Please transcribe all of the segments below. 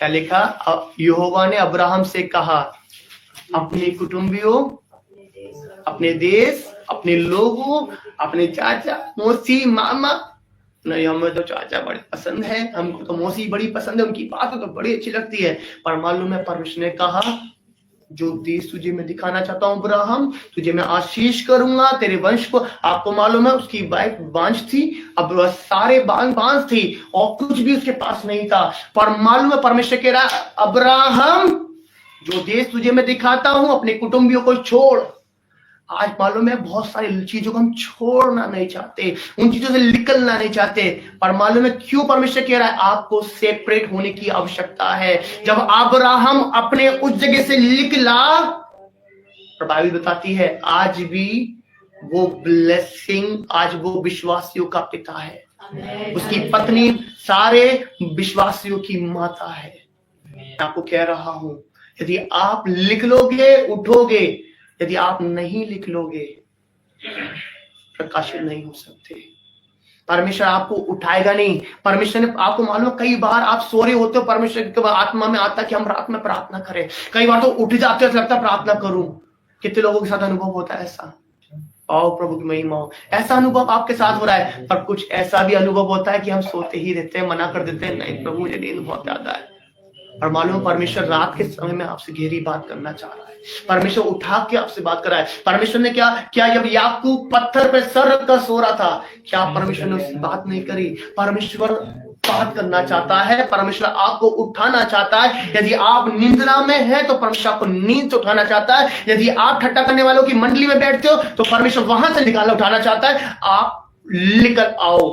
क्या लिखा? यहोवा ने अब्राहम से कहा, अपने कुटुंबियों, अपने देश, अपने लोगों, अपने चाचा, मौसी, मामा, नहीं हमें तो चाचा बड़े पसंद है, हमको तो मौसी बड़ी पसंद है, उनकी बात तो बड़ी अच्छी लगती है, पर मालूम है परमेश्वर ने कहा, जो देश तुझे मैं दिखाना चाहता हूं अब्राहम, तुझे मैं आशीष करूंगा, तेरे वंश को। आपको मालूम है उसकी वाइफ बांझ थी, अब सारे बांझ थी और कुछ भी उसके पास नहीं था, पर मालूम है परमेश्वर कह रहा, अब्राहम जो देश तुझे मैं दिखाता हूं, अपने कुटुंबियों को छोड़। आज मालूम है बहुत सारी चीजों को हम छोड़ना नहीं चाहते, उन चीजों से निकलना नहीं चाहते, पर मालूम है क्यों परमेश्वर कह रहा है आपको सेपरेट होने की आवश्यकता है। जब अब्राहम अपने उस जगह से निकला, बाइबल बताती है आज भी वो ब्लेसिंग, आज वो विश्वासियों का पिता है, उसकी पत्नी सारे विश्वासियों की माता है। मैं आपको कह रहा हूं, यदि आप लिख लोगे उठोगे, यदि आप नहीं लिख लोगे प्रकाशित नहीं हो सकते। परमेश्वर आपको उठाएगा नहीं। परमेश्वर ने आपको मालूम, कई बार आप सो रहे होते हो, परमेश्वर के आत्मा में आता कि हम रात में प्रार्थना करें, कई बार तो उठ जाते हो, लगता प्रार्थना करूं। कितने लोगों के साथ अनुभव होता है ऐसा? आओ प्रभु की महिमा हो, ऐसा अनुभव आपके साथ हो रहा है। पर कुछ ऐसा भी अनुभव होता है कि हम सोते ही रहते हैं, मना कर देते हैं, नहीं प्रभु मुझे नींद बहुत ज्यादा है। और मालूम परमेश्वर रात के समय में आपसे गहरी बात करना चाह रहा है, परमेश्वर उठा के आपसे बात कर रहा है। परमेश्वर ने क्या जब याकूब पत्थर पे सर रखकर सो रहा था, क्या परमेश्वर ने उससे बात नहीं करी? परमेश्वर बात करना चाहता है, परमेश्वर आपको उठाना चाहता है। यदि आप निंद्रा में हैं तो परमेश्वर आपको नींद से उठाना चाहता है। यदि आप ठट्टा करने वालों की मंडली में बैठते हो तो परमेश्वर वहां से निकालना उठाना चाहता है। आप निकल आओ,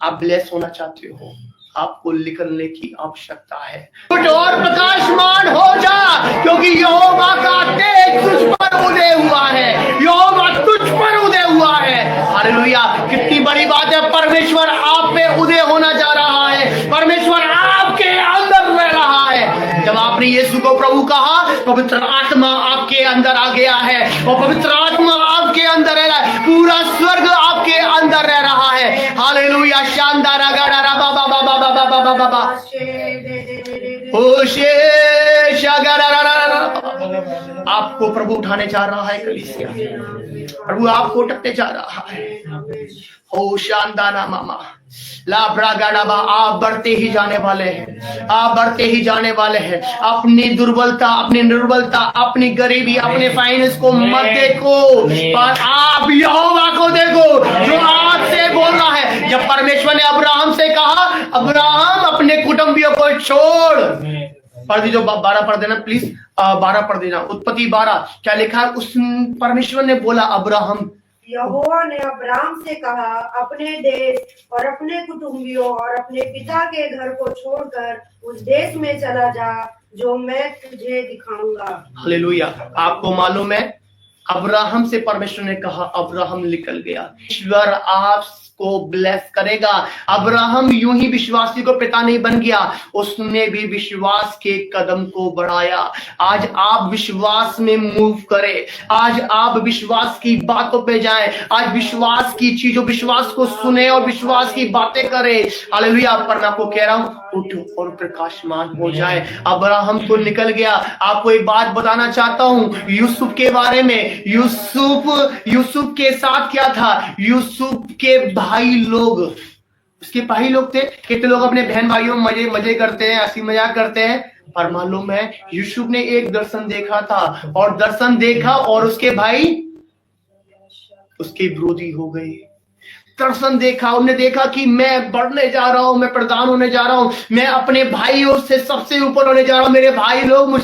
आप ब्लेस होना चाहते हो, आपको निकलने की आवश्यकता है। कुछ और प्रकाशमान हो जा, क्योंकि यहोवा का तेज तुझ पर उदय हुआ है, यहोवा तुझ पर उदय हुआ है। हालेलुया! कितनी बड़ी बात है, परमेश्वर आप पे उदय होना जा रहा है, परमेश्वर आपके अंदर रह रहा है। जब आपने यीशु को प्रभु कहा, पवित्र आत्मा आपके अंदर आ गया है और पवित्र आत्मा आपके अंदर रह रहा है, पूरा स्वर्ग आपके अंदर रह रहा है। हालेलुया! शानदार आपको प्रभु उठाने जा रहा है, कलीसिया प्रभु आपको उठाने जा रहा है। ओ शानदाना मामा लाब्रागाडाबा, आप बढ़ते ही जाने वाले हैं, आप बढ़ते ही जाने वाले हैं। अपनी दुर्बलता, अपनी निर्बलता, अपनी गरीबी, अपने फाइनेंस को मत देखो, पर आप यहोवा को देखो जो आपसे बोल रहा है। जब परमेश्वर ने अब्राहम से कहा, अब्राहम अपने कुटुंबियों को छोड़, पढ़ दीजिए 12 पढ़ देना प्लीज, 12 पढ़ देना, उत्पत्ति 12। क्या लिखा है? उस परमेश्वर ने बोला अब्राहम, यहोवा ने अब्राहम से कहा, अपने देश और अपने कुटुंबियों और अपने पिता के घर को छोड़कर उस देश में चला जा जो मैं तुझे दिखाऊंगा। हालेलुया! आपको मालूम है अब्राहम से परमेश्वर ने कहा, अब्राहम निकल गया। ईश्वर आपको ब्लेस करेगा। अब्राहम यूं ही विश्वासी को पिता नहीं बन गया, उसने भी विश्वास के कदम को बढ़ाया। आज आप विश्वास में मूव करें, आज आप विश्वास की बातों पे जाएं, आज विश्वास की चीजों, विश्वास को सुने और विश्वास की बातें करें। हालेलुया! पर मैं आपको कह रहा हूं, उठो और प्रकाशमान हो जाए। अब्राहम तो निकल गया। आपको एक बात बताना चाहता हूं यूसुफ के बारे में। यूसुफ के साथ क्या था? यूसुफ के भाई लोग, उसके भाई लोग थे। कितने लोग अपने बहन भाइयों में मजे करते हैं, हंसी मजाक करते हैं, पर मालूम है यूसुफ ने एक दर्शन देखा था, और दर्शन देखा और उसके भाई उसके विरोधी हो गए। दर्शन देखा, उन्हें देखा कि मैं बढ़ने जा रहा हूं, मैं प्रधान होने जा रहा हूं, मैं अपने भाइयों से सबसे ऊपर होने जा रहा हूं, मेरे भाई लोग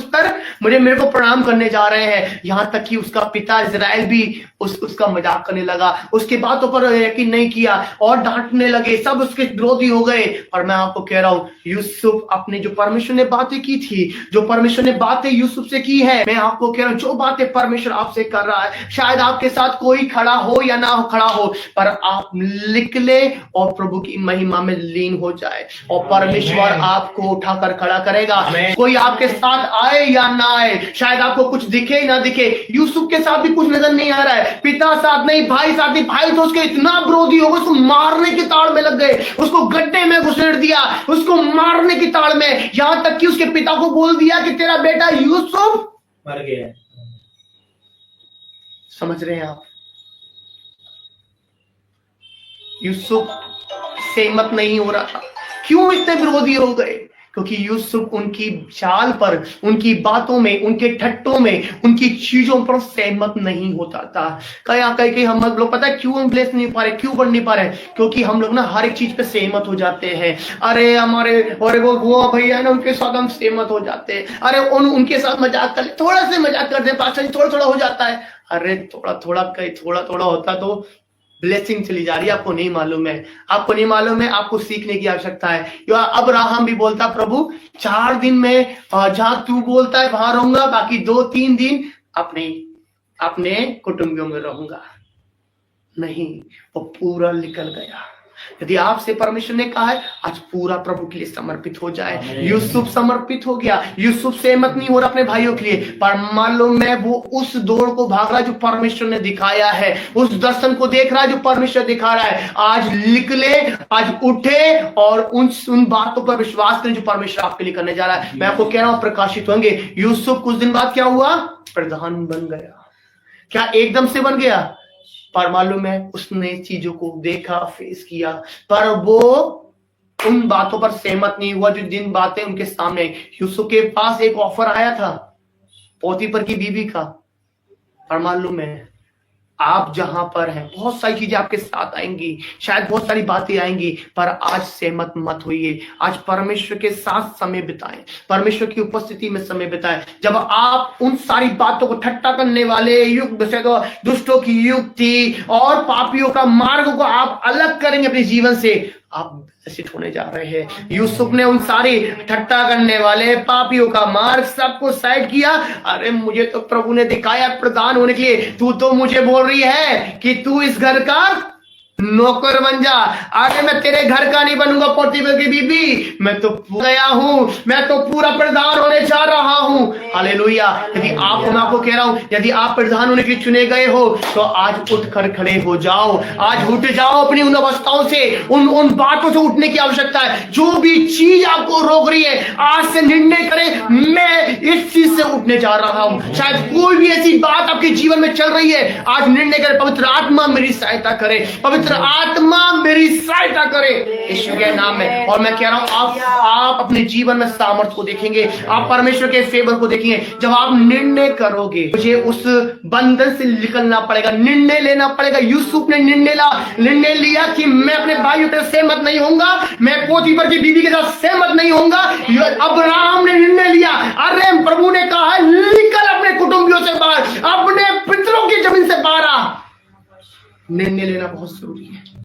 मेरे को प्रणाम करने जा रहे हैं। यहां तक कि उसका पिता इजराइल भी उसका मजाक करने लगा, उसके बातों पर यकीन नहीं किया और डांटने लगे, सब उसके विरोधी हो गए। पर मैं आपको कह रहा हूं, यूसुफ अपने जो परमेश्वर ने बातें की थी, जो परमेश्वर ने बातें यूसुफ से की है, मैं आपको कह रहा हूं जो बातें परमेश्वर आपसे कर रहा है, शायद आपके साथ कोई खड़ा हो या ना खड़ा हो, पर आप निकले और प्रभु की महिमा में लीन हो जाए और परमेश्वर आपको उठाकर खड़ा करेगा। कोई आपके साथ आए या ना आए, शायद आपको कुछ दिखे ना दिखे, यूसुफ के साथ भी कुछ नजर नहीं आ रहा है, पिता साथ नहीं, भाई साथ नहीं, भाई तो उसके इतना विरोधी हो गए, उसको मारने की ताड़ में लग गए, उसको गड्ढे में घुसेड़ दिया, उसको मारने की ताड़ में, यहां तक कि उसके पिता को बोल दिया कि तेरा बेटा यूसुफ मर गया। समझ रहे हैं आप? यूसुफ सहमत नहीं हो रहा। क्यों इतने विरोधी हो गए? क्योंकि यूसुफ उनकी चाल पर, उनकी बातों में, उनके ठट्टों में, उनकी चीजों पर सहमत नहीं होता था। कहीं हम लोग पता है क्यों हम ब्लेस नहीं पा रहे, क्यों बढ़ नहीं पा रहे? क्योंकि हम लोग ना हर एक चीज पे सहमत हो जाते हैं। अरे हमारे और वो भैया है ना, उनके साथ हम सहमत हो जाते हैं। अरे उनके साथ मजाक कर ले, थोड़ा सा मजाक करते हैं, पास्टर जी थोड़ा थोड़ा हो जाता है। अरे थोड़ा थोड़ा होता तो ब्लेसिंग चली जा रही है, आपको नहीं मालूम है, आपको नहीं मालूम है, आपको सीखने की आवश्यकता है। अब्राहम भी बोलता प्रभु 4 दिन में जहां तू बोलता है वहां रहूंगा, बाकी 2-3 दिन अपने कुटुंबियों में रहूंगा। नहीं, वो पूरा निकल गया। यदि आपसे परमेश्वर ने कहा है आज पूरा प्रभु के लिए समर्पित हो जाए। यूसुफ समर्पित हो गया, यूसुफ सहमत नहीं हो रहा अपने भाइयों के लिए, पर मालूम है वो उस दौड़ को भाग रहा है जो परमेश्वर ने दिखाया है, उस दर्शन को देख रहा है जो परमेश्वर दिखा रहा है। आज निकले, आज उठे और उन बातों पर विश्वास करें जो परमेश्वर आपके लिए करने जा रहा है। मैं आपको कह रहा हूं प्रकाशित होंगे। यूसुफ कुछ दिन बाद क्या हुआ? प्रधान बन गया। क्या एकदम से बन गया? पर मालूम है उसने चीजों को देखा, फेस किया, पर वो उन बातों पर सहमत नहीं हुआ जो जिन बातें उनके सामने। यूसुफ के पास एक ऑफर आया था पोतीफर की बीवी का, पर मालूम है आप जहां पर हैं बहुत सारी चीजें आपके साथ आएंगी, शायद बहुत सारी बातें आएंगी, पर आज सहमत मत होइए। आज परमेश्वर के साथ समय बिताएं, परमेश्वर की उपस्थिति में समय बिताएं। जब आप उन सारी बातों को ठट्टा करने वाले युग से, तो दुष्टों की युक्ति और पापियों का मार्ग को आप अलग करेंगे अपने जीवन से, आप विकसित होने जा रहे हैं। यूसुफ ने उन सारी ठट्टा करने वाले पापियों का मार्ग सबको साइड किया। अरे मुझे तो प्रभु ने दिखाया प्रधान होने के लिए, तू तो मुझे बोल रही है कि तू इस घर का नौकर बन जा। आगे मैं तेरे घर का नहीं बनूंगा पोतीफर की बीबी, मैं तो गया हूं, मैं तो पूरा प्रधान होने जा रहा हूं। हालेलुया। यदि मैं आपको कह रहा हूं, यदि आप प्रधान होने के लिए चुने गए हो तो आज उठकर खड़े हो जाओ, आज उठ जाओ अपनी उन अवस्थाओं से, उन बातों से उठने की आवश्यकता है। जो भी चीज आपको रोक रही है, आज से निर्णय करें मैं इस चीज से उठने जा रहा हूं। शायद कोई भी ऐसी बात आपके जीवन में चल रही है, आज निर्णय करें पवित्र आत्मा मेरी सहायता करे, पवित्र आत्मा मेरी सहायता करे यीशु के नाम में। और मैं कह रहा हूं आप अपने जीवन में सामर्थ्य को देखेंगे, आप परमेश्वर के फेवर को देखेंगे जब आप निर्णय करोगे। मुझे उस बंधन से निकलना पड़ेगा, निर्णय लेना पड़ेगा। यूसुफ ने निर्णय लिया कि मैं अपने भाइयों से सहमत नहीं होऊंगा, मैं पोतीफर की बीवी के साथ सहमत नहीं होऊंगा। अब्राहम ने निर्णय लिया, अरे प्रभु ने कहा है निकल अपने कुटुंबियों से बाहर, अपने पितरों की जमीन से बाहर आ। निर्णय लेना बहुत जरूरी है।